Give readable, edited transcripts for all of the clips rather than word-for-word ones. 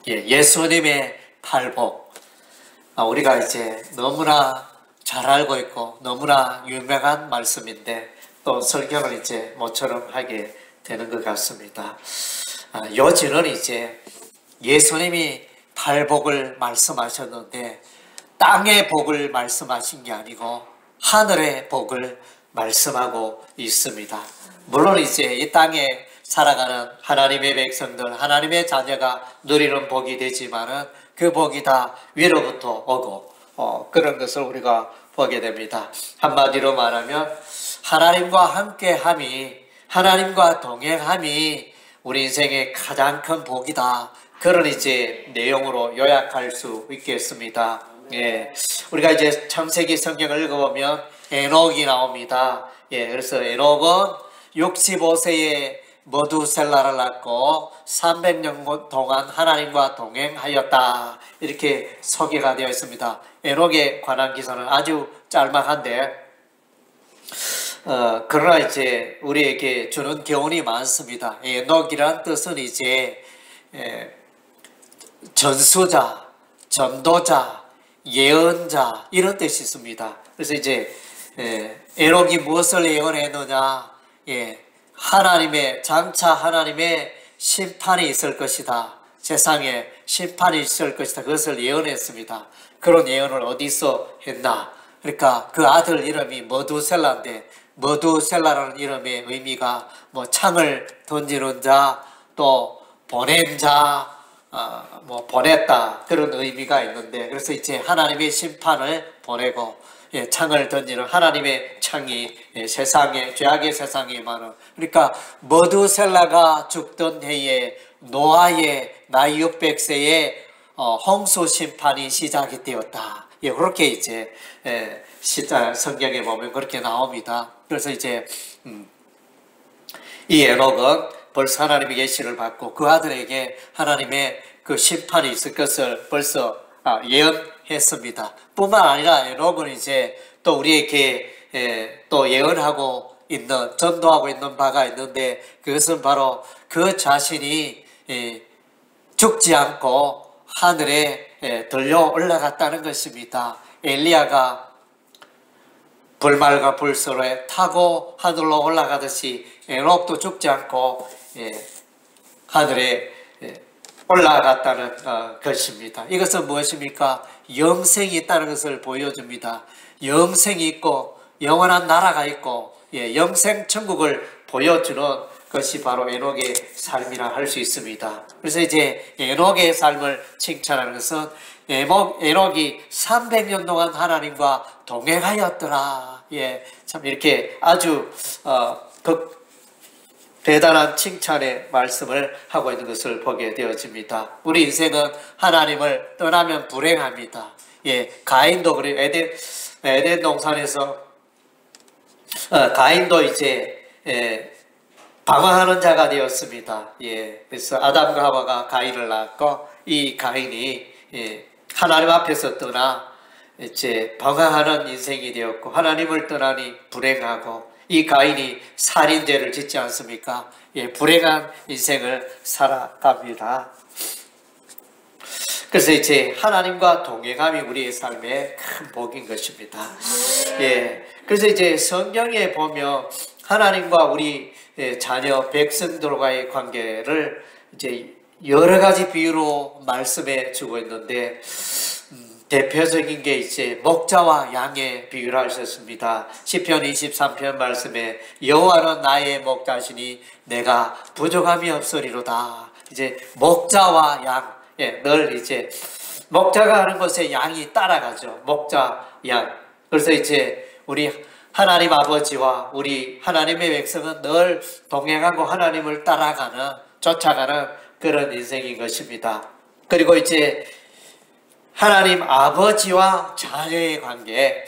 예수님의 팔복. 우리가 이제 너무나 잘 알고 있고 너무나 유명한 말씀인데 또 설교를 이제 모처럼 하게 되는 것 같습니다. 요지는 이제 예수님이 팔복을 말씀하셨는데 땅의 복을 말씀하신 게 아니고 하늘의 복을 말씀하고 있습니다. 물론 이제 이 땅에 살아가는 하나님의 백성들, 하나님의 자녀가 누리는 복이 되지만은 그 복이 다 위로부터 오고 그런 것을 우리가 보게 됩니다. 한마디로 말하면 하나님과 함께함이, 하나님과 동행함이 우리 인생의 가장 큰 복이다. 그런 이제 내용으로 요약할 수 있겠습니다. 우리가 이제 창세기 성경을 읽어보면 에녹이 나옵니다. 그래서 에녹은 65세에 머두셀라를 낳고 300년 동안 하나님과 동행하였다. 이렇게 소개가 되어 있습니다. 에녹에 관한 기사는 아주 짤막한데 그러나 이제 우리에게 주는 교훈이 많습니다. 에녹이란 뜻은 이제 전수자, 전도자, 예언자 이런 뜻이 있습니다. 그래서 이제 에녹이 무엇을 예언했느냐? 하나님의 장차 하나님의 심판이 있을 것이다. 세상에 심판이 있을 것이다. 그것을 예언했습니다. 그런 예언을 어디서 했나? 그러니까 그 아들 이름이 머두셀라인데 머두셀라라는 이름의 의미가 뭐 창을 던지는 자, 또 보낸 자, 보냈다 그런 의미가 있는데 그래서 이제 하나님의 심판을 보내고 창을 던지는 하나님의 창이 세상에 죄악의 세상에 많은 그러니까 머두셀라가 죽던 해에 노아의 나이 600세에 홍수 심판이 시작이 되었다. 그렇게 이제 성경에 보면 그렇게 나옵니다. 그래서 이제 이 에녹은 벌써 하나님의 계시를 받고 그 아들에게 하나님의 그 심판이 있을 것을 벌써 예언했습니다. 뿐만 아니라 에녹은 이제 또 우리에게 또 예언하고 있는, 전도하고 있는 바가 있는데 그것은 바로 그 자신이 죽지 않고 하늘에 들려 올라갔다는 것입니다. 엘리야가 불말과 불소에 타고 하늘로 올라가듯이 에녹도 죽지 않고 하늘에 올라갔다는 것입니다. 이것은 무엇입니까? 영생이 있다는 것을 보여줍니다. 영생이 있고 영원한 나라가 있고 영생 천국을 보여주는 것이 바로 에녹의 삶이라 할 수 있습니다. 그래서 이제 에녹의 삶을 칭찬하는 것은 에녹이 300년 동안 하나님과 동행하였더라. 참 이렇게 아주 대단한 칭찬의 말씀을 하고 있는 것을 보게 되어집니다. 우리 인생은 하나님을 떠나면 불행합니다. 가인도 그래요. 에덴 동산에서 가인도 이제 방황하는 자가 되었습니다. 그래서 아담과 하와가 가인을 낳았고 이 가인이 하나님 앞에서 떠나 이제 방황하는 인생이 되었고 하나님을 떠나니 불행하고 이 가인이 살인죄를 짓지 않습니까? 불행한 인생을 살아갑니다. 그래서 이제 하나님과 동행함이 우리의 삶의 큰 복인 것입니다. 그래서 이제 성경에 보면 하나님과 우리 자녀 백성들과의 관계를 이제 여러 가지 비유로 말씀해 주고 있는데 대표적인 게 이제 목자와 양의 비유를 하셨습니다. 시편 23편 말씀에 여호와는 나의 목자시니 내가 부족함이 없으리로다. 이제 목자와 양, 늘 이제 목자가 하는 것에 양이 따라가죠. 목자, 양. 그래서 이제 우리 하나님 아버지와 우리 하나님의 백성은 늘 동행하고 하나님을 따라가는, 쫓아가는 그런 인생인 것입니다. 그리고 이제 하나님 아버지와 자녀의 관계,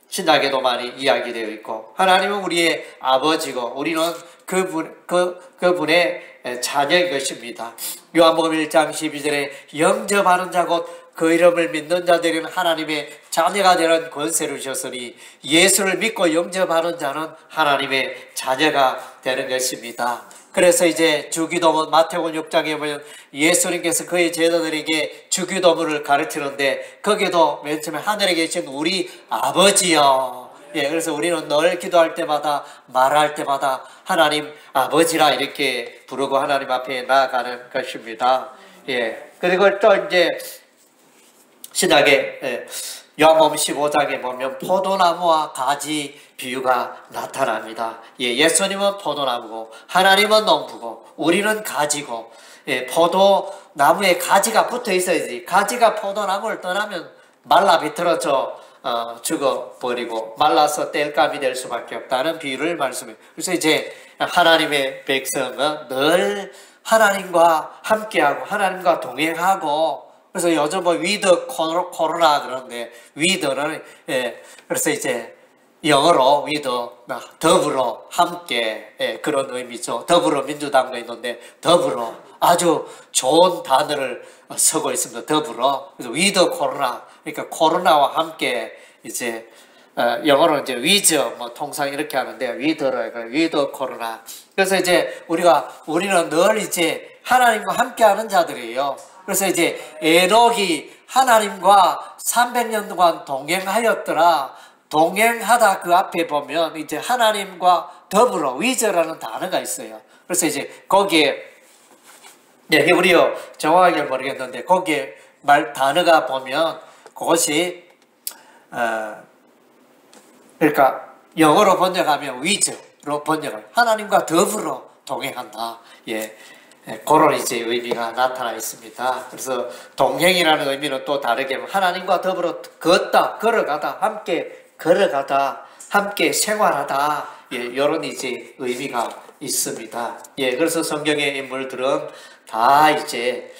신약에도 많이 이야기되어 있고 하나님은 우리의 아버지고 우리는 그분의 자녀인 것입니다. 요한복음 1장 12절에 영접하는 자 곧 그 이름을 믿는 자들은 하나님의 자녀가 되는 권세를 주셨으니 예수를 믿고 영접하는 자는 하나님의 자녀가 되는 것입니다. 그래서 이제 주기도문 마태복음 6장에 보면 예수님께서 그의 제자들에게 주기도문을 가르치는데 거기도 맨 처음에 하늘에 계신 우리 아버지여. 예, 그래서 우리는 늘 기도할 때마다 말할 때마다 하나님 아버지라 이렇게 부르고 하나님 앞에 나아가는 것입니다. 예, 그리고 또 이제 신약의 요한복음 15장에 보면 포도나무와 가지 비유가 나타납니다. 예, 예수님은 포도나무고 하나님은 농부고 우리는 가지고, 예, 포도나무에 가지가 붙어 있어야지. 가지가 포도나무를 떠나면 말라 비틀어져 죽어버리고 말라서 땔감이 될 수밖에 없다는 비유를 말씀해요. 그래서 이제 하나님의 백성은 늘 하나님과 함께하고 하나님과 동행하고, 그래서 요즘 뭐 위드 코로나 그러는데 위드는, 예, 그래서 이제 영어로 위드 더불어 함께, 예, 그런 의미죠. 더불어민주당도 있는데 더불어 아주 좋은 단어를 쓰고 있습니다. 더불어. 그래서 위드 코로나, 그러니까 코로나와 함께 이제 영어로 이제 위즈 뭐 통상 이렇게 하는데 위드로 위드 코로나. 그래서 이제 우리는 늘 이제 하나님과 함께하는 자들이에요. 그래서 이제 에녹이 하나님과 300년 동안 동행하였더라. 동행하다 그 앞에 보면 이제 하나님과 더불어 위저라는 단어가 있어요. 그래서 이제 거기에, 네, 히브리어 정확하게 모르겠는데 거기에 단어가 보면 그것이 그러니까 영어로 번역하면 위저로 번역을 하나님과 더불어 동행한다. 예. 그런 이제 의미가 나타나 있습니다. 그래서 동행이라는 의미는 또 다르게 하나님과 더불어 걷다, 걸어가다, 함께 걸어가다, 함께 생활하다, 예, 이런 이제 의미가 있습니다. 예, 그래서 성경의 인물들은 다 이제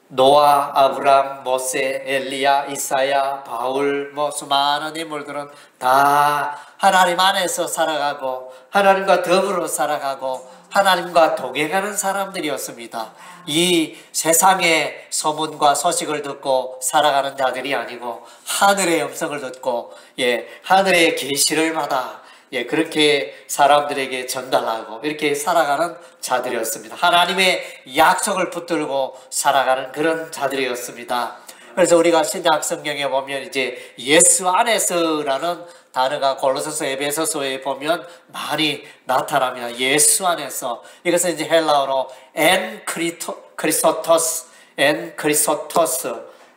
노아, 아브람, 모세, 엘리야, 이사야, 바울, 뭐 수많은 인물들은 다 하나님 안에서 살아가고 하나님과 더불어 살아가고 하나님과 동행하는 사람들이었습니다. 이 세상의 소문과 소식을 듣고 살아가는 자들이 아니고 하늘의 음성을 듣고, 예, 하늘의 계시를 받아, 예, 그렇게 사람들에게 전달하고 이렇게 살아가는 자들이었습니다. 하나님의 약속을 붙들고 살아가는 그런 자들이었습니다. 그래서 우리가 신약 성경에 보면 이제 예수 안에서라는 단어가 골로새서, 에베소서에 보면 많이 나타납니다. 예수 안에서. 이것은 이제 헬라어로 엔 크리스토토스,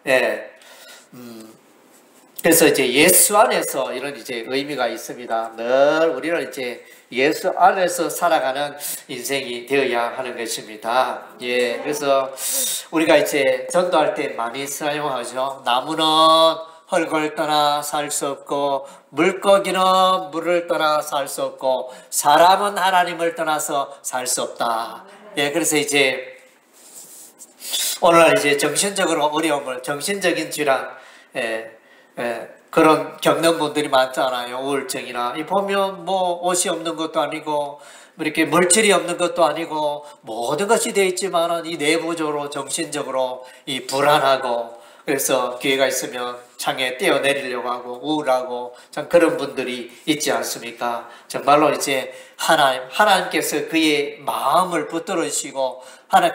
예. 그래서 이제 예수 안에서 이런 이제 의미가 있습니다. 늘 우리는 이제 예수 안에서 살아가는 인생이 되어야 하는 것입니다. 예, 그래서 우리가 이제 전도할 때 많이 사용하죠. 나무는 흙을 떠나 살 수 없고 물고기는 물을 떠나 살 수 없고 사람은 하나님을 떠나서 살 수 없다. 예, 그래서 이제 오늘날 이제 정신적으로 어려움을, 정신적인 질환, 그런 겪는 분들이 많잖아요. 우울증이나. 이 보면 뭐 옷이 없는 것도 아니고 뭐 이렇게 물질이 없는 것도 아니고 모든 것이 되어 있지만은 이 내부적으로 정신적으로 이 불안하고, 그래서 기회가 있으면 창에 떼어내리려고 하고 우울하고 참 그런 분들이 있지 않습니까? 정말로 이제 하나님께서 그의 마음을 붙들으시고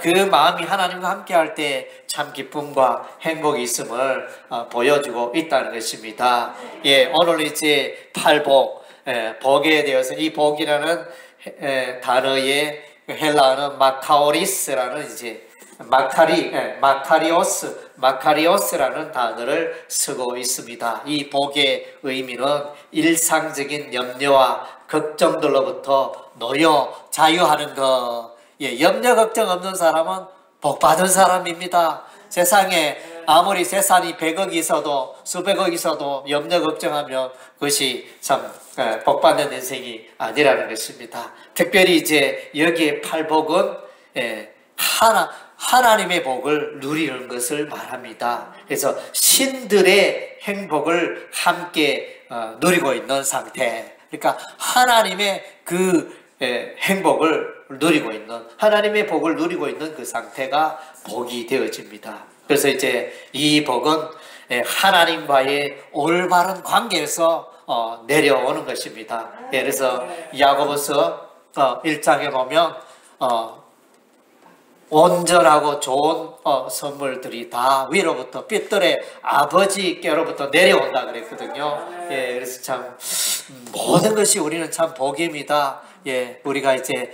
그 마음이 하나님과 함께 할 때 참 기쁨과 행복이 있음을 보여주고 있다는 것입니다. 예, 오늘 이제 팔복, 복에 대해서 이 복이라는 단어의 헬라어는 마카오리스라는 이제 마카리오스라는 단어를 쓰고 있습니다. 이 복의 의미는 일상적인 염려와 걱정들로부터 놓여 자유하는 것. 예, 염려 걱정 없는 사람은 복 받은 사람입니다. 세상에 아무리 재산이 100억이 있어도 수백억이 있어도 염려 걱정하면 그것이 참 복 받는 인생이 아니라는 것입니다. 특별히 이제 여기에 팔복은 하나님의 복을 누리는 것을 말합니다. 그래서 신들의 행복을 함께 누리고 있는 상태. 그러니까 하나님의 그 행복을 누리고 있는, 하나님의 복을 누리고 있는 그 상태가 복이 되어집니다. 그래서 이제 이 복은 하나님과의 올바른 관계에서 내려오는 것입니다. 그래서 야고보서 1장에 보면 온전하고 좋은 선물들이 다 위로부터 삐뚤의 아버지께로부터 내려온다 그랬거든요. 예, 그래서 참 모든 것이 우리는 참 복입니다. 예, 우리가 이제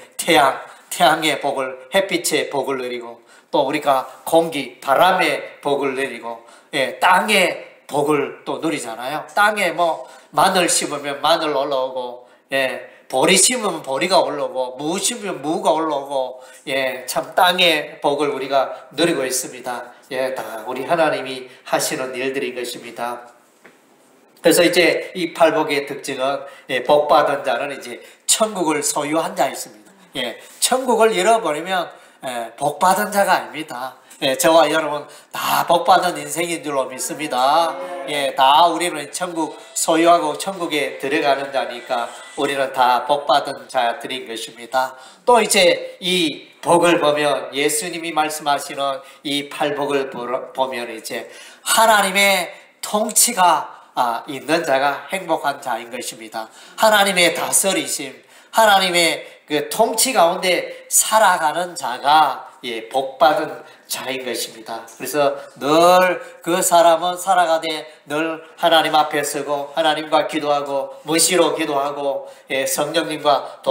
태양의 복을, 햇빛의 복을 누리고, 또 우리가 공기, 바람의 복을 누리고, 예, 땅의 복을 또 누리잖아요. 땅에 뭐 마늘 심으면 마늘 올라오고, 예, 보리 심으면 보리가 올라오고, 무 심으면 무가 올라오고, 예, 참 땅의 복을 우리가 누리고 있습니다. 예, 다 우리 하나님이 하시는 일들인 것입니다. 그래서 이제 이 팔복의 특징은, 예, 복 받은 자는 이제 천국을 소유한 자였습니다. 예, 천국을 잃어버리면 복 받은 자가 아닙니다. 예, 저와 여러분 다 복 받은 인생인 줄로 믿습니다. 예, 다 우리는 천국 소유하고 천국에 들어가는 자니까 우리는 다 복 받은 자들인 것입니다. 또 이제 이 복을 보면, 예수님이 말씀하시는 이 팔복을 보면 이제 하나님의 통치가 있는 자가 행복한 자인 것입니다. 하나님의 다스리심, 하나님의 그 통치 가운데 살아가는 자가, 예, 복받은 자인 것입니다. 그래서 늘 그 사람은 살아가되 늘 하나님 앞에 서고 하나님과 기도하고 무시로 기도하고, 예, 성령님과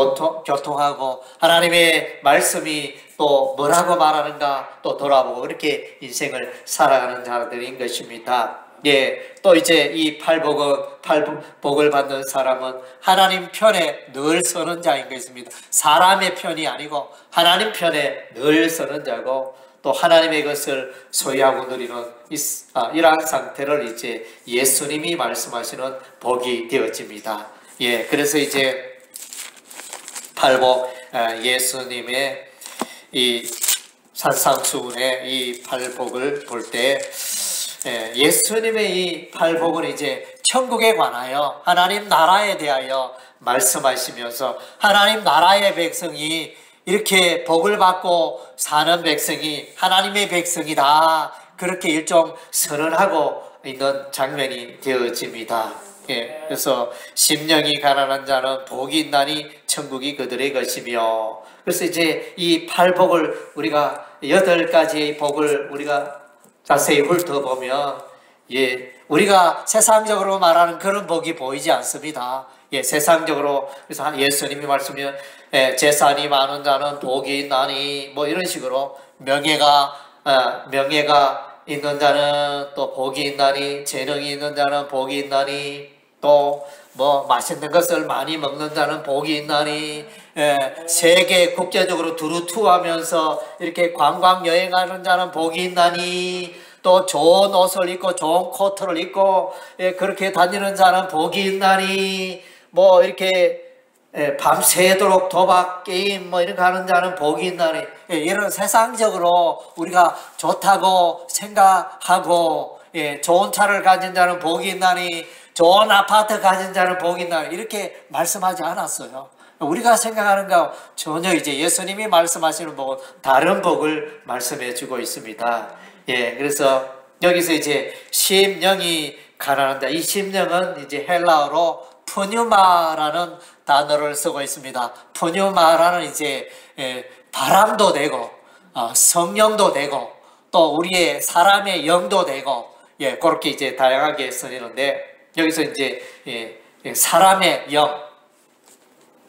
교통하고 하나님의 말씀이 또 뭐라고 말하는가 또 돌아보고 이렇게 인생을 살아가는 자들인 것입니다. 예, 또 이제 이 팔복을 받는 사람은 하나님 편에 늘 서는 자인 것입니다. 사람의 편이 아니고 하나님 편에 늘 서는 자고, 또 하나님의 것을 소유하고 누리는 이러한 상태를 이제 예수님이 말씀하시는 복이 되어집니다. 예, 그래서 이제 팔복, 예수님의 이 산상수훈의 이 팔복을 볼 때, 예수님의 이 팔복은 이제 천국에 관하여 하나님 나라에 대하여 말씀하시면서, 하나님 나라의 백성이 이렇게 복을 받고 사는 백성이 하나님의 백성이다, 그렇게 일종 선언하고 있는 장면이 되어집니다. 예, 그래서 심령이 가난한 자는 복이 있나니 천국이 그들의 것이며, 그래서 이제 이 팔복을 우리가 8가지의 복을 우리가 자세히 훑어보면, 예, 우리가 세상적으로 말하는 그런 복이 보이지 않습니다. 예, 세상적으로, 그래서 예수님이 말씀하시면, 예, 재산이 많은 자는 복이 있나니, 뭐 이런 식으로 명예가 있는 자는 또 복이 있나니, 재능이 있는 자는 복이 있나니, 또 뭐 맛있는 것을 많이 먹는 자는 복이 있나니, 세계 국제적으로 두루투하면서 이렇게 관광 여행하는 자는 복이 있나니, 또 좋은 옷을 입고 좋은 코트를 입고, 예, 그렇게 다니는 자는 복이 있나니, 뭐 이렇게 밤새도록 도박 게임 뭐 이런 거 하는 자는 복이 있나니, 예, 이런 세상적으로 우리가 좋다고 생각하고, 예, 좋은 차를 가진 자는 복이 있나니, 좋은 아파트 가진 자는 복이 있나니, 이렇게 말씀하지 않았어요. 우리가 생각하는 거 전혀 이제 예수님이 말씀하시는 복은 다른 복을 말씀해 주고 있습니다. 예, 그래서 여기서 이제 심령이 가난한 자, 이 심령은 이제 헬라어로 푸뉴마라는 단어를 쓰고 있습니다. 푸뉴마라는 이제 바람도 되고 성령도 되고 또 우리의 사람의 영도 되고, 예, 그렇게 이제 다양하게 쓰이는데, 여기서 이제 사람의 영,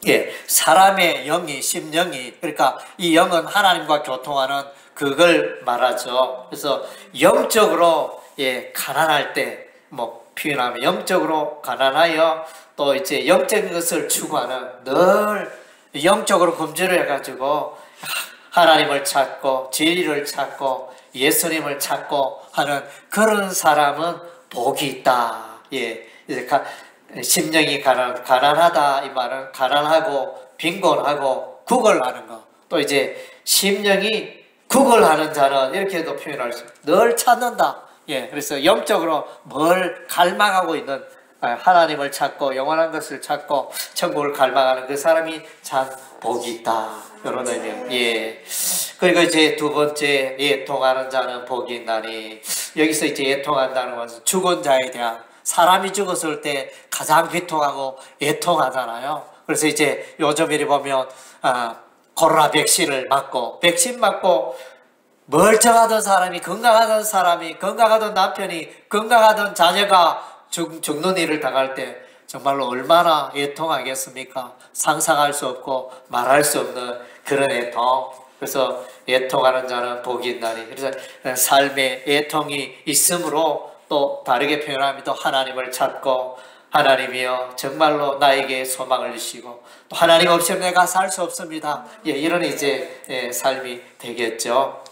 예, 사람의 영이, 심령이, 그러니까 이 영은 하나님과 교통하는 그걸 말하죠. 그래서 영적으로, 예, 가난할 때, 뭐 표현하면 영적으로 가난하여 또 이제 영적인 것을 추구하는, 늘 영적으로 금주를 해가지고 하나님을 찾고 진리를 찾고 예수님을 찾고 하는 그런 사람은 복이 있다. 예, 이제 심령이 가난하다, 이 말은 가난하고 빈곤하고 구걸하는 거. 또 이제 심령이 구걸하는 자는 이렇게도 표현할 수 있습니다. 늘 찾는다. 예, 그래서 영적으로 뭘 갈망하고 있는, 하나님을 찾고 영원한 것을 찾고 천국을 갈망하는 그 사람이 참 복이 있다, 이런 의미. 예. 그리고 이제 두 번째, 예통하는 자는 복이 있나니, 여기서 이제 예통한다는 것은 죽은 자에 대한, 사람이 죽었을 때 가장 비통하고 예통하잖아요. 그래서 이제 요즘 이리 보면 코로나 백신을 맞고, 백신 맞고 멀쩡하던 사람이, 건강하던 사람이, 건강하던 남편이, 건강하던 자녀가 죽는 일을 당할 때 정말로 얼마나 애통하겠습니까? 상상할 수 없고 말할 수 없는 그런 애통. 그래서 애통하는 자는 복이 있나니. 그래서 삶에 애통이 있으므로 또 다르게 표현하면 또 하나님을 찾고, 하나님이여 정말로 나에게 소망을 주시고, 또 하나님 없이는 내가 살 수 없습니다. 이런 이제 삶이 되겠죠.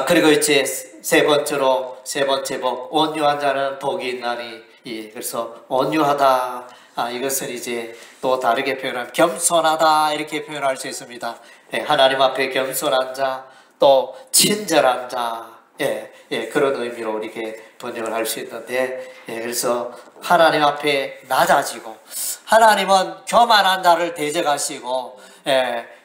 그리고 이제 세 번째 복, 온유한 자는 복이 있나니. 그래서 온유하다, 이것은 이제 또 다르게 표현하면 겸손하다, 이렇게 표현할 수 있습니다. 하나님 앞에 겸손한 자, 또 친절한 자, 그런 의미로 이렇게 번역을 할 수 있는데, 그래서 하나님 앞에 낮아지고, 하나님은 교만한 자를 대적하시고,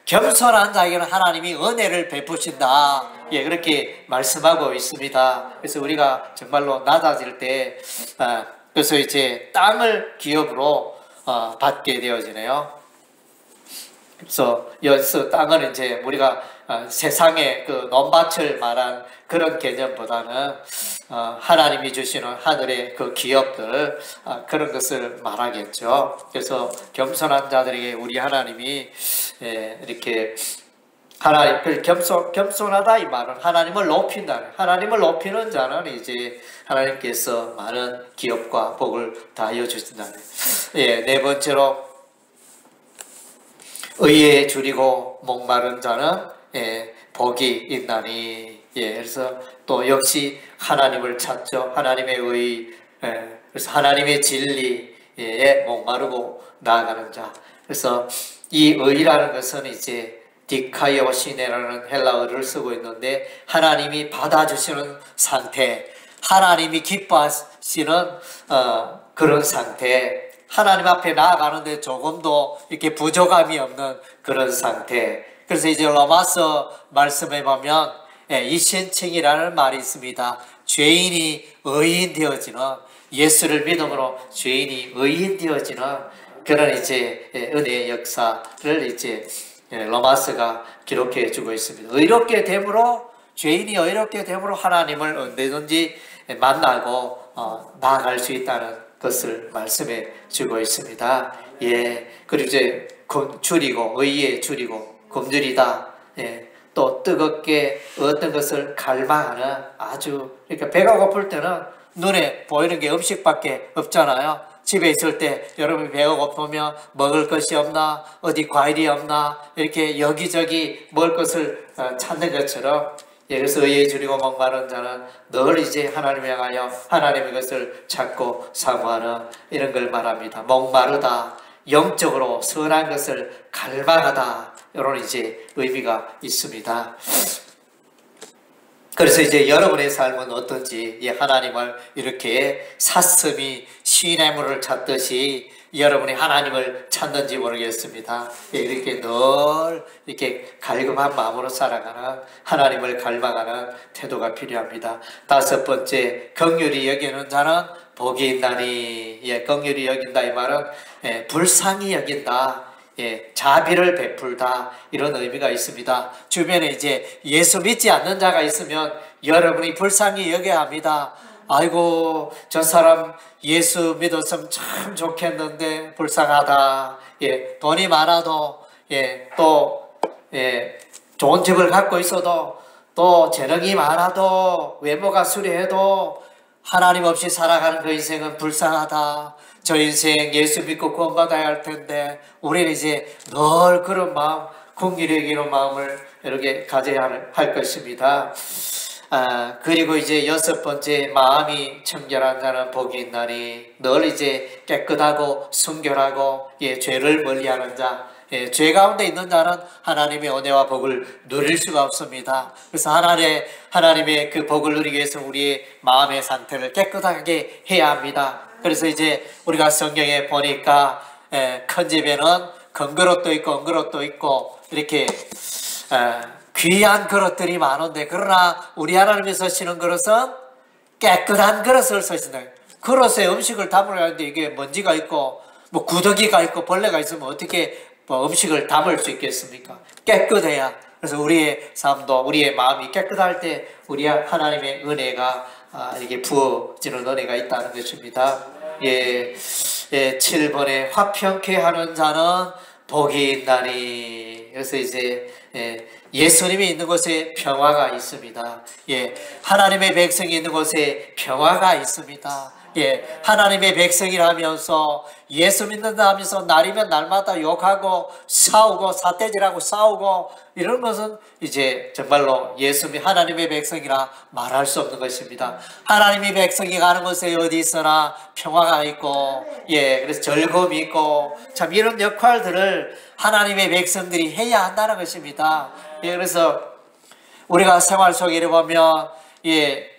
겸손한 자에게는 하나님이 은혜를 베푸신다. 그렇게 말씀하고 있습니다. 그래서 우리가 정말로 낮아질 때, 그래서 이제 땅을 기업으로 받게 되어지네요. 그래서 여기서 땅은 이제 우리가 세상의 그 논밭을 말한 그런 개념보다는 하나님이 주시는 하늘의 그 기업들, 그런 것을 말하겠죠. 그래서 겸손한 자들에게 우리 하나님이 이렇게 하나님, 겸손하다 이 말은 하나님을 높인다는, 하나님을 높이는 자는 이제 하나님께서 많은 기업과 복을 다하여 주신다는. 네 번째로 의에 줄이고 목마른 자는 복이 있나니. 그래서 또 역시 하나님을 찾죠. 하나님의 의, 그래서 하나님의 진리에 목마르고 나아가는 자. 그래서 이 의라는 것은 이제 디카이오시네라는 헬라어를 쓰고 있는데, 하나님이 받아주시는 상태, 하나님이 기뻐하시는 그런 상태, 하나님 앞에 나아가는데 조금도 이렇게 부족함이 없는 그런 상태. 그래서 이제 로마서 말씀에 보면 이신칭이라는 말이 있습니다. 죄인이 의인 되어지는, 예수를 믿음으로 죄인이 의인 되어지는 그런 이제 은혜의 역사를 이제 로마서가 기록해 주고 있습니다. 의롭게 됨으로, 죄인이 의롭게 됨으로 하나님을 언제든지 만나고 나아갈 수 있다는 것을 말씀해 주고 있습니다. 그리고 이제 줄이고, 의에 줄이고 굶주리다. 또 뜨겁게 어떤 것을 갈망하는, 아주, 그러니까 배가 고플 때는 눈에 보이는 게 음식밖에 없잖아요. 집에 있을 때 여러분이 배가 고프면 먹을 것이 없나, 어디 과일이 없나, 이렇게 여기저기 먹을 것을 찾는 것처럼, 그래서 의에 줄이고 목마른 자는 늘 이제 하나님을 향하여 하나님의 것을 찾고 사모하는, 이런 걸 말합니다. 목마르다, 영적으로 선한 것을 갈망하다, 이런 이제 의미가 있습니다. 그래서 이제 여러분의 삶은 어떤지, 하나님을 이렇게 사슴이 시내물을 찾듯이 여러분이 하나님을 찾는지 모르겠습니다. 이렇게 늘 이렇게 갈급한 마음으로 살아가는, 하나님을 갈망하는 태도가 필요합니다. 다섯 번째, 긍휼히 여기는 자는 복이 있나니. 긍휼히 여긴다 이 말은 불쌍히 여긴다, 자비를 베풀다, 이런 의미가 있습니다. 주변에 이제 예수 믿지 않는 자가 있으면 여러분이 불쌍히 여겨야 합니다. 아이고, 저 사람 예수 믿었으면 참 좋겠는데 불쌍하다. 돈이 많아도, 또 좋은 집을 갖고 있어도, 또 재능이 많아도, 외모가 수려해도 하나님 없이 살아가는 그 인생은 불쌍하다. 저 인생 예수 믿고 구원받아야 할 텐데, 우리는 이제 늘 그런 마음, 긍휼히 여기는 마음을 이렇게 가져야 할 것입니다. 그리고 이제 여섯 번째, 마음이 청결한 자는 복이 있나니. 늘 이제 깨끗하고 순결하고 죄를 멀리하는 자, 죄 가운데 있는 자는 하나님의 은혜와 복을 누릴 수가 없습니다. 그래서 하나님의 그 복을 누리기 위해서 우리의 마음의 상태를 깨끗하게 해야 합니다. 그래서 이제 우리가 성경에 보니까 큰 집에는 큰 그릇도 있고 은그릇도 있고 이렇게 귀한 그릇들이 많은데, 그러나 우리 하나님이 쓰시는 그릇은 깨끗한 그릇을 쓰신다. 그릇에 음식을 담으려 하는데 이게 먼지가 있고 뭐 구더기가 있고 벌레가 있으면 어떻게 뭐 음식을 담을 수 있겠습니까? 깨끗해야. 그래서 우리의 삶도 우리의 마음이 깨끗할 때 우리 하나님의 은혜가 이렇게 부어지는 은혜가 있다는 것입니다. 예, 7번에 화평케 하는 자는 복이 있나니. 그래서 이제 예수님이 있는 곳에 평화가 있습니다. 예, 하나님의 백성이 있는 곳에 평화가 있습니다. 예, 하나님의 백성이라면서 예수 믿는다 하면서 날이면 날마다 욕하고 싸우고 사태질하고 싸우고 이런 것은 이제 정말로 하나님의 백성이라 말할 수 없는 것입니다. 하나님의 백성이 가는 곳에 어디 있으나 평화가 있고, 예, 그래서 즐거움이 있고, 참 이런 역할들을 하나님의 백성들이 해야 한다는 것입니다. 예, 그래서 우리가 생활 속에 보면, 예,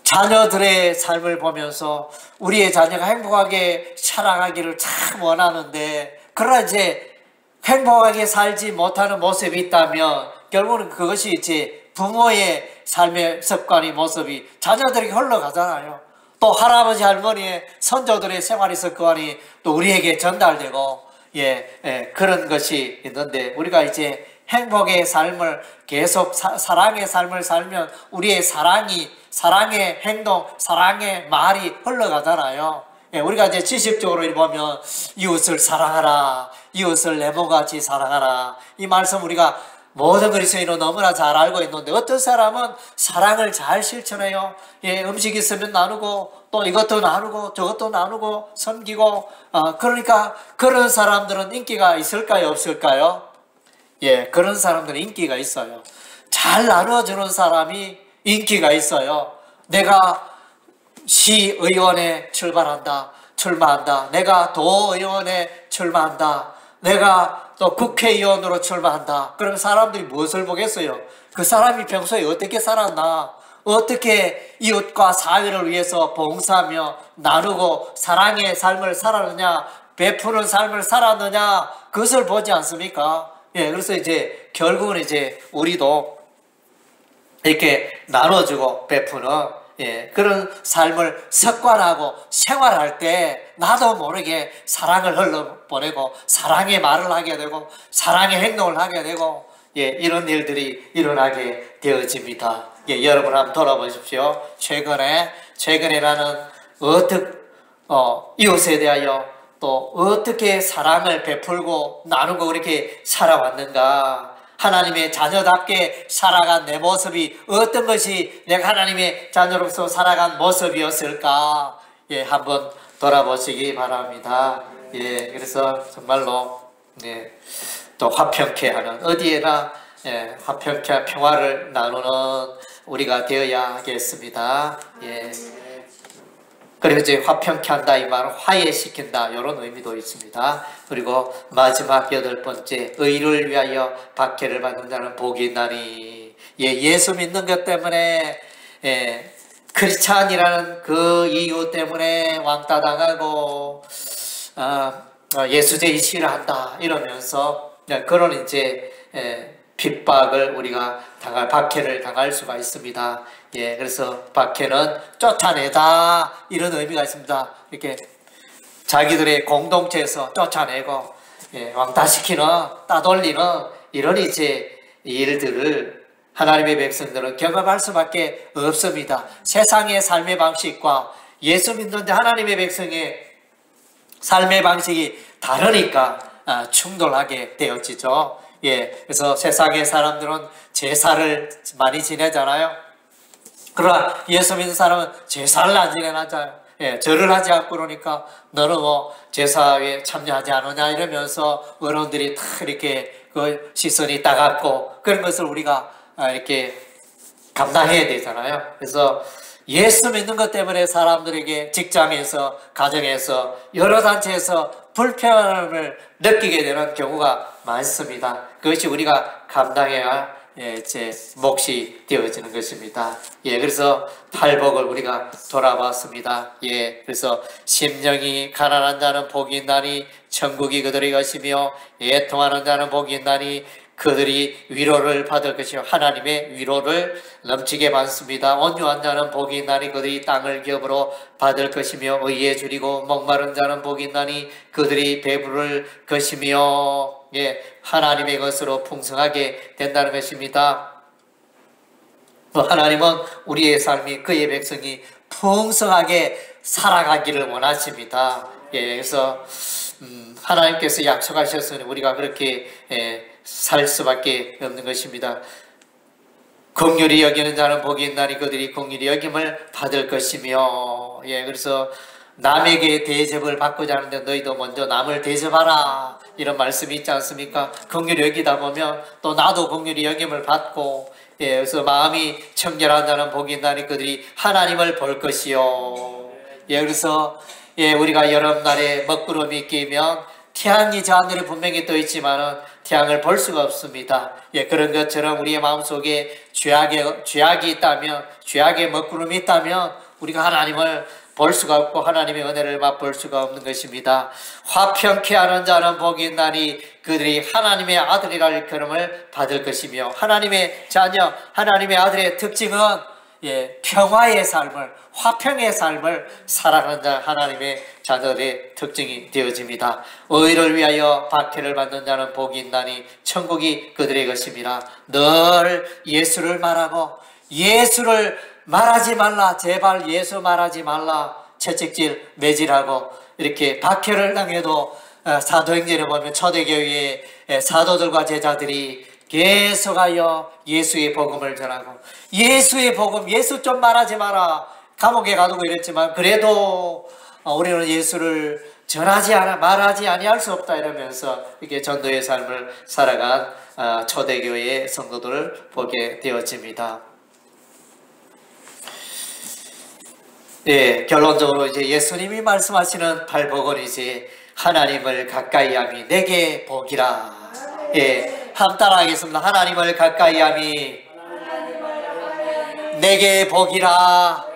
자녀들의 삶을 보면서 우리의 자녀가 행복하게 살아가기를 참 원하는데, 그러나 이제 행복하게 살지 못하는 모습이 있다면 결국은 그것이 이제 부모의 삶의 습관이 모습이 자녀들에게 흘러가잖아요. 또 할아버지 할머니의 선조들의 생활의 습관이 또 우리에게 전달되고, 그런 것이 있는데, 우리가 이제 행복의 삶을 계속 사랑의 삶을 살면 우리의 사랑의 행동, 사랑의 말이 흘러가잖아요. 우리가 이제 지식적으로 보면 이웃을 사랑하라, 이웃을 내 몸같이 사랑하라, 이 말씀 우리가 모든 그리스도인은 너무나 잘 알고 있는데, 어떤 사람은 사랑을 잘 실천해요. 음식 있으면 나누고 또 이것도 나누고 저것도 나누고 섬기고, 그러니까 그런 사람들은 인기가 있을까요, 없을까요? 그런 사람들은 인기가 있어요. 잘 나눠주는 사람이 인기가 있어요. 내가 시의원에 출마한다. 내가 도의원에 출마한다. 내가 또 국회의원으로 출마한다. 그럼 사람들이 무엇을 보겠어요? 그 사람이 평소에 어떻게 살았나? 어떻게 이웃과 사회를 위해서 봉사하며 나누고 사랑의 삶을 살았느냐? 베푸는 삶을 살았느냐? 그것을 보지 않습니까? 그래서 이제 결국은 이제 우리도 이렇게 나눠주고 베푸는 그런 삶을 습관하고 생활할 때 나도 모르게 사랑을 흘러보내고 사랑의 말을 하게 되고 사랑의 행동을 하게 되고, 이런 일들이 일어나게 되어집니다. 여러분 한번 돌아보십시오. 최근에 나는 이웃에 대하여 또 어떻게 사랑을 베풀고 나누고 그렇게 살아왔는가? 하나님의 자녀답게 살아간 내 모습이 어떤 것이 내가 하나님의 자녀로서 살아간 모습이었을까? 한번 돌아보시기 바랍니다. 그래서 정말로 또 화평케 하는, 어디에나 화평케 평화를 나누는 우리가 되어야 하겠습니다. 그리고 이제 화평케 한다 이 말은 화해시킨다 이런 의미도 있습니다. 그리고 마지막 8번째, 의를 위하여 박해를 받는 자는 복이 있나니. 예수 믿는 것 때문에 크리스찬이라는 그 이유 때문에 왕따 당하고 예수제의 싫어한다 이러면서 그런 이제 핍박을 우리가 박해를 당할 수가 있습니다. 그래서 박해는 쫓아내다 이런 의미가 있습니다. 이렇게 자기들의 공동체에서 쫓아내고 왕따시키는, 따돌리는 이런 이제 일들을 하나님의 백성들은 경험할 수밖에 없습니다. 세상의 삶의 방식과 예수 믿는데 하나님의 백성의 삶의 방식이 다르니까 충돌하게 되어지죠. 그래서 세상의 사람들은 제사를 많이 지내잖아요. 그러나 예수 믿는 사람은 제사를 안 지내잖아요. 절을 하지 않고 그러니까 너는 뭐 제사에 참여하지 않느냐 이러면서 어른들이 다 이렇게 그 시선이 따갑고 그런 것을 우리가 이렇게 감당해야 되잖아요. 그래서 예수 믿는 것 때문에 사람들에게 직장에서, 가정에서, 여러 단체에서 불편함을 느끼게 되는 경우가 많습니다. 그것이 우리가 감당해야 제 몫이 되어지는 것입니다. 그래서 팔복을 우리가 돌아봤습니다. 그래서 심령이 가난한 자는 복이 있나니 천국이 그들의 것이며 애통하는 자는 복이 있나니 그들이 위로를 받을 것이요 하나님의 위로를 넘치게 받습니다. 온유한 자는 복이 있나니 그들이 땅을 기업으로 받을 것이며 의에 줄이고 목마른 자는 복이 있나니 그들이 배부를 것이며 하나님의 것으로 풍성하게 된다는 것입니다. 하나님은 우리의 삶이 그의 백성이 풍성하게 살아가기를 원하십니다. 그래서 하나님께서 약속하셨으니 우리가 그렇게 살 수밖에 없는 것입니다. 긍휼히 여기는 자는 복이 있나니 그들이 긍휼히 여김을 받을 것이며 그래서 남에게 대접을 받고자 하는데 너희도 먼저 남을 대접하라 이런 말씀이 있지 않습니까? 긍휼히 여기다 보면 또 나도 긍휼히 여김을 받고 그래서 마음이 청결한 자는 복이 있나니 그들이 하나님을 볼 것이요. 그래서 우리가 여름날에 먹구름이 끼면 태양이 저 하늘에 분명히 떠 있지만은 태양을 볼 수가 없습니다. 그런 것처럼 우리의 마음속에 죄악이 있다면, 죄악의 먹구름이 있다면 우리가 하나님을 볼 수가 없고 하나님의 은혜를 맛볼 수가 없는 것입니다. 화평케 하는 자는 복이 있나니 그들이 하나님의 아들이라 일컬음을 받을 것이며 하나님의 자녀, 하나님의 아들의 특징은 평화의 삶을, 화평의 삶을 살아가는 자, 하나님의 자녀들의 특징이 되어집니다. 의를 위하여 박해를 받는 자는 복이 있나니 천국이 그들의 것입니다. 늘 예수를 말하고 예수를 말하지 말라, 제발 예수 말하지 말라, 채찍질 매질하고 이렇게 박해를 당해도 사도행전에 보면 초대교회의 사도들과 제자들이 계속하여 예수의 복음을 전하고 예수의 복음, 예수 좀 말하지 마라, 감옥에 가두고 이랬지만 그래도 우리는 예수를 말하지 아니할 수 없다 이러면서 이렇게 전도의 삶을 살아간 초대교회의 성도들을 보게 되어집니다. 결론적으로 이제 예수님이 말씀하시는 팔복은 이제 하나님을 가까이함이 내게 복이라. 한번 따라하겠습니다. 하나님을 가까이함이 내게 복이라.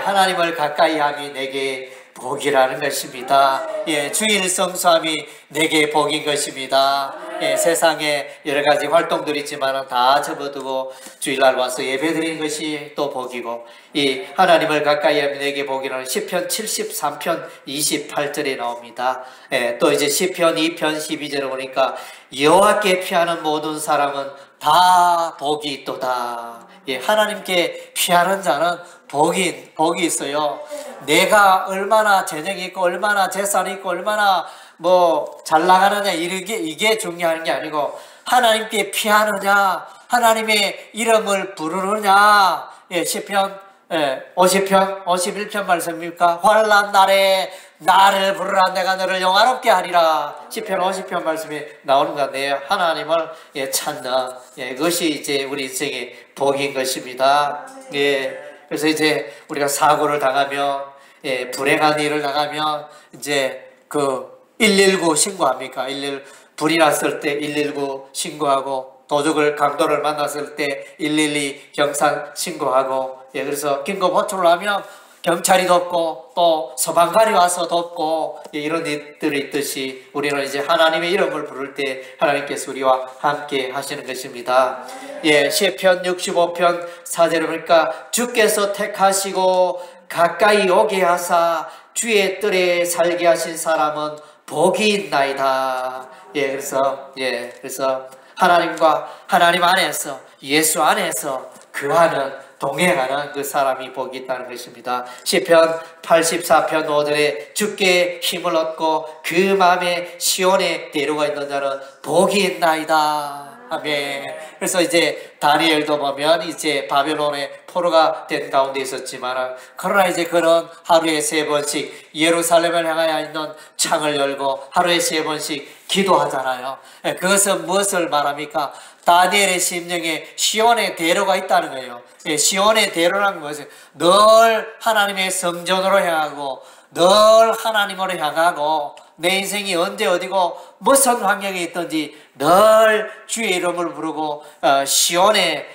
하나님을 가까이함이 내게 복이라는 것입니다. 주일 성수함이 내게 복인 것입니다. 세상에 여러 가지 활동들이 있지만 다 접어두고 주일날 와서 예배드리는 것이 또 복이고, 이 하나님을 가까이함이 내게 복이라는 시편 73편 28절에 나옵니다. 또 이제 시편 2편 12절에 보니까 여호와께 피하는 모든 사람은 다 복이 있도다. 하나님께 피하는 자는 복이 있어요. 내가 얼마나 재능이 있고 얼마나 재산이 있고 얼마나 잘 나가느냐 이게 중요한 게 아니고 하나님께 피하느냐, 하나님의 이름을 부르느냐. 시편 50편 51편 말씀입니까? 환난 날에 나를 부르라 내가 너를 영화롭게 하리라. 시편 50편 말씀에 나오는 것 같네요. 하나님을 찾는 그것이 이제 우리 인생의 복인 것입니다. 그래서 이제 우리가 사고를 당하면, 불행한 일을 당하면 이제 119 신고합니까? 불이 났을 때 119 신고하고, 도둑을 강도를 만났을 때 112 경찰 신고하고, 그래서 긴급 호출을 하면 경찰이 돕고 또 소방관이 와서 돕고, 이런 일들이 있듯이 우리는 이제 하나님의 이름을 부를 때 하나님께서 우리와 함께 하시는 것입니다. 시편 65편 4절에 보니까 주께서 택하시고 가까이 오게 하사 주의 뜰에 살게 하신 사람은 복이 있나이다. 그래서 하나님 안에서, 예수 안에서 동행하는 그 사람이 복이 있다는 것입니다. 시편 84편 5절에 주께 힘을 얻고 그 마음에 시온의 대로가 있는 자는 복이 있나이다. 아멘. 그래서 이제 다니엘도 보면 이제 바벨론의 포로가 된 가운데 있었지만, 그러나 이제 그런 하루에 3번씩 예루살렘을 향하여 있는 창을 열고 하루에 3번씩 기도하잖아요. 그것은 무엇을 말합니까? 다니엘의 심령에 시온의 대로가 있다는 거예요. 시온의 대로라는 것은 늘 하나님의 성전으로 향하고 늘 하나님으로 향하고, 내 인생이 언제 어디고 무슨 환경에 있든지 늘 주의 이름을 부르고 시온에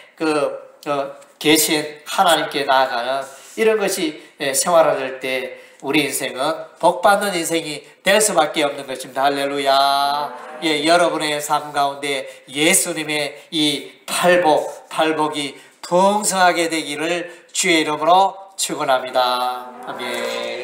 계신 하나님께 나아가는 이런 것이 생활할 때 우리 인생은 복받는 인생이 될 수밖에 없는 것입니다. 할렐루야. 예, 여러분의 삶 가운데 예수님의 이 팔복이 풍성하게 되기를 주의 이름으로 축원합니다. 아멘.